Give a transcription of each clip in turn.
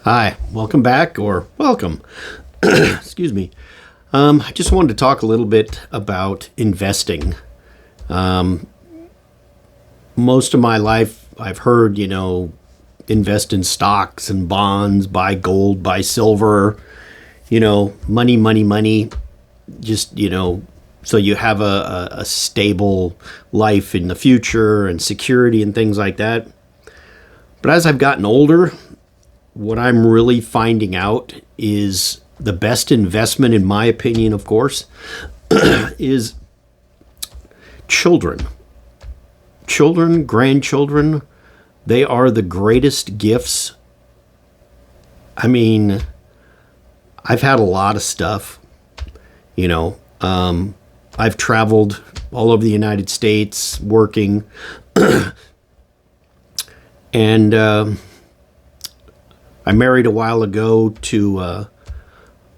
Hi, welcome back, or welcome. Excuse me. I just wanted to talk a little bit about investing. Most of my life, I've heard, invest in stocks and bonds, buy gold, buy silver, money, money, money. Just, so you have a stable life in the future and security and things like that. But as I've gotten older, what I'm really finding out is the best investment, in my opinion, of course, is children. Children, grandchildren, they are the greatest gifts. I mean, I've had a lot of stuff, I've traveled all over the United States working, and I married a while ago to a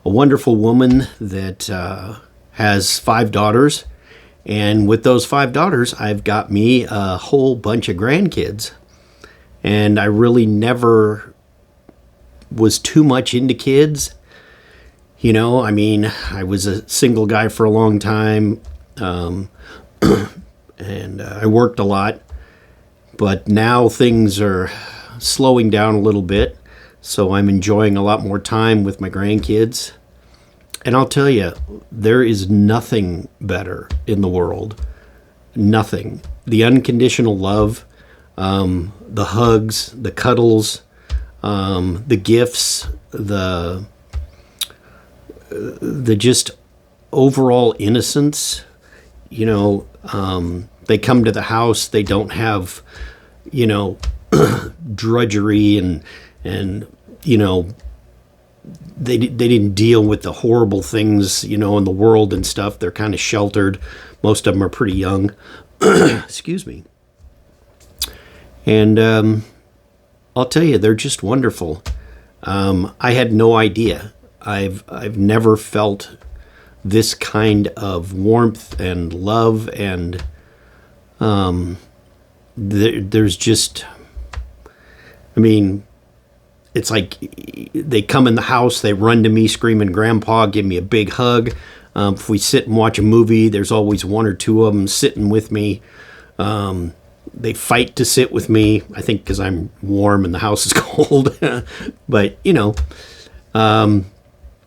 wonderful woman that has 5 daughters. And with those 5 daughters, I've got me a whole bunch of grandkids. And I really never was too much into kids. I was a single guy for a long time. And I worked a lot. But now things are slowing down a little bit. So I'm enjoying a lot more time with my grandkids. And I'll tell you, there is nothing better in the world. Nothing. The unconditional love, the hugs, the cuddles, the gifts, the just overall innocence. They come to the house, they don't have, drudgery and they didn't deal with the horrible things, in the world and stuff. They're kind of sheltered. Most of them are pretty young. Excuse me. And I'll tell you, they're just wonderful. I had no idea. I've never felt this kind of warmth and love, and there's just, it's like they come in the house, they run to me screaming, "Grandpa, give me a big hug." If we sit and watch a movie, there's always 1 or 2 of them sitting with me. They fight to sit with me, I think because I'm warm and the house is cold. But,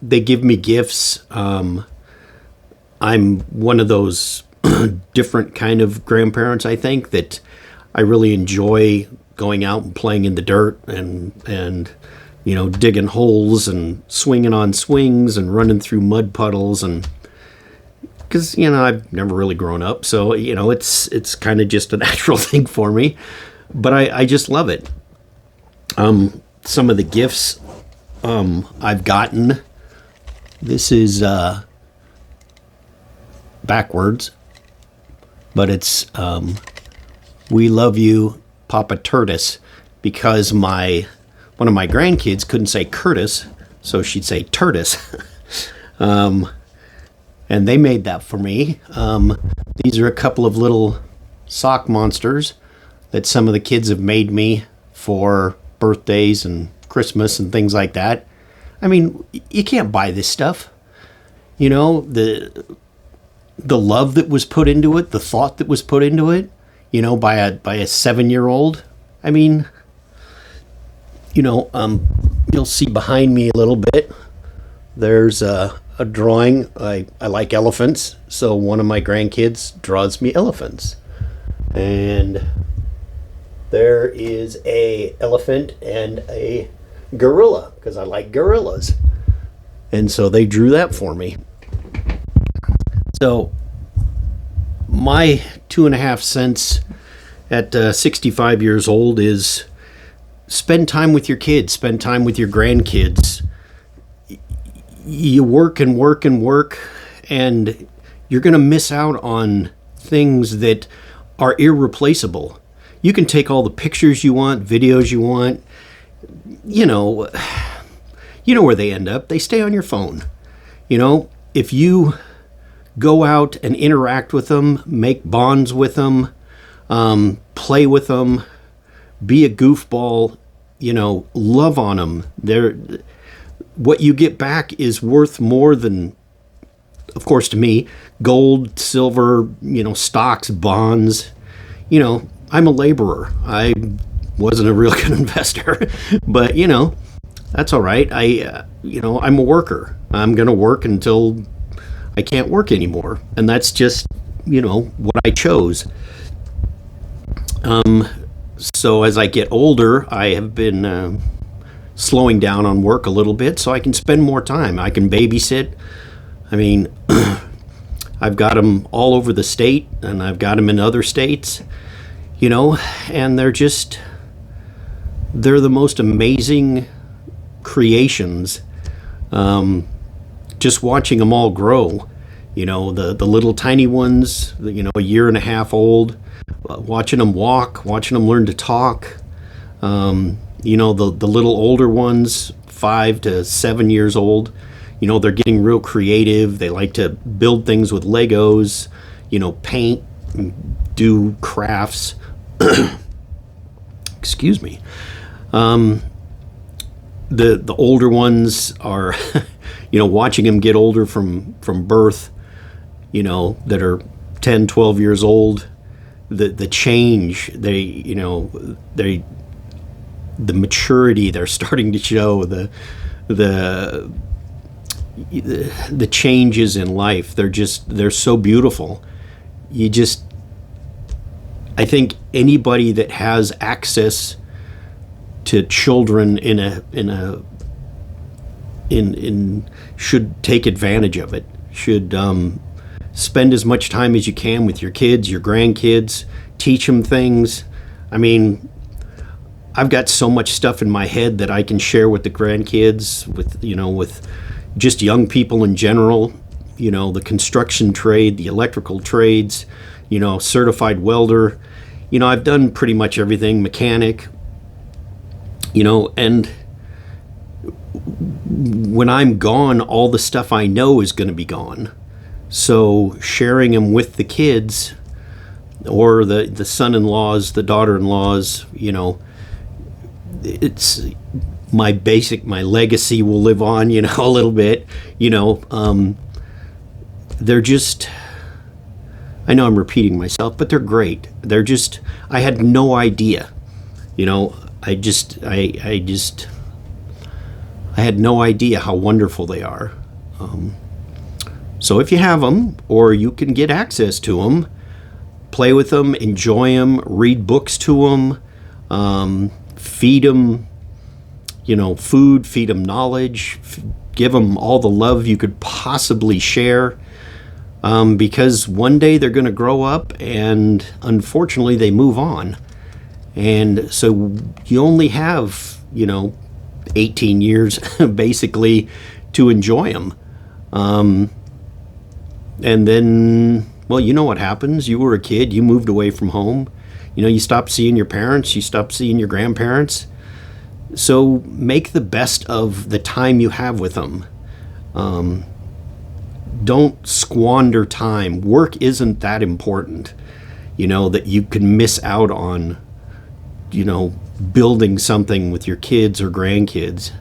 they give me gifts. I'm one of those different kind of grandparents, I think, that I really enjoy going out and playing in the dirt and digging holes and swinging on swings and running through mud puddles, and because I've never really grown up, so it's kind of just a natural thing for me, but I just love it. Some of the gifts I've gotten, this is backwards, but it's "We love you, Papa Turtis," because one of my grandkids couldn't say Curtis, so she'd say Turtis. And they made that for me. These are a couple of little sock monsters that some of the kids have made me for birthdays and Christmas and things like that. You can't buy this stuff. The love that was put into it, the thought that was put into it, by a 7-year-old. You'll see behind me a little bit. There's a drawing. I like elephants, so one of my grandkids draws me elephants. And there is a elephant and a gorilla, because I like gorillas. And so they drew that for me. So my 2.5 cents at 65 years old is spend time with your kids, spend time with your grandkids. You work and work and work, and you're going to miss out on things that are irreplaceable. You can take all the pictures you want, videos you want. You know where they end up. They stay on your phone. If you go out and interact with them, make bonds with them, play with them, be a goofball, love on them. What you get back is worth more than, of course, to me, gold, silver, stocks, bonds. I'm a laborer. I wasn't a real good investor, but that's all right. I'm a worker. I'm going to work until I can't work anymore. And that's just, what I chose. So as I get older, I have been slowing down on work a little bit so I can spend more time. I can babysit. I mean, I've got them all over the state, and I've got them in other states, and they're the most amazing creations. Just watching them all grow, the little tiny ones, a year and a half old, watching them walk, watching them learn to talk. The little older ones, 5 to 7 years old, they're getting real creative. They like to build things with Legos, paint, do crafts. Excuse me. The older ones are, watching them get older from birth, that are 10, 12 years old. The change, the maturity they're starting to show, the changes in life, they're so beautiful. I think anybody that has access to children should take advantage of it. Should spend as much time as you can with your kids, your grandkids, teach them things. I mean, I've got so much stuff in my head that I can share with the grandkids, with just young people in general, the construction trade, the electrical trades, certified welder. I've done pretty much everything, mechanic, and when I'm gone, all the stuff I know is going to be gone. So sharing them with the kids or the son-in-laws, the daughter-in-laws, it's my legacy will live on, a little bit, they're just, I know I'm repeating myself, but they're great. I had no idea, I had no idea how wonderful they are. So if you have them, or you can get access to them, play with them, enjoy them, read books to them, feed them, food, feed them knowledge, give them all the love you could possibly share, because one day they're going to grow up, and unfortunately they move on. And so you only have, 18 years basically to enjoy them. And then, well, you know what happens. You were a kid, you moved away from home. You stopped seeing your parents, you stopped seeing your grandparents. So make the best of the time you have with them. Don't squander time. Work isn't that important, that you can miss out on, building something with your kids or grandkids.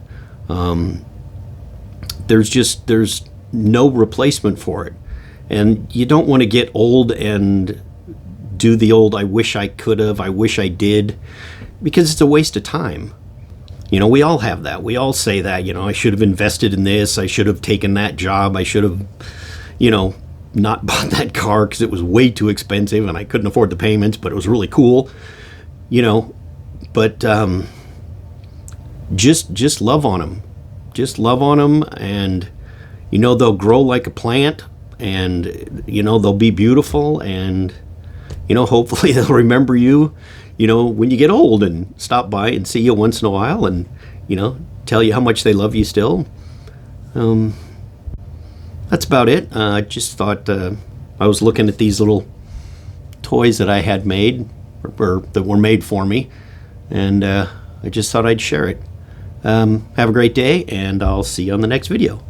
There's no replacement for it. And you don't want to get old and do the old, I wish I could have, I wish I did, because it's a waste of time. We all have that. We all say that, I should have invested in this, I should have taken that job, I should have, not bought that car because it was way too expensive and I couldn't afford the payments, but it was really cool, But just love on them. Just love on them, and, they'll grow like a plant, and, they'll be beautiful, and, hopefully they'll remember you, when you get old, and stop by and see you once in a while, and, tell you how much they love you still. That's about it. I just thought, I was looking at these little toys that I had made, or that were made for me, and I just thought I'd share it. Have a great day, and I'll see you on the next video.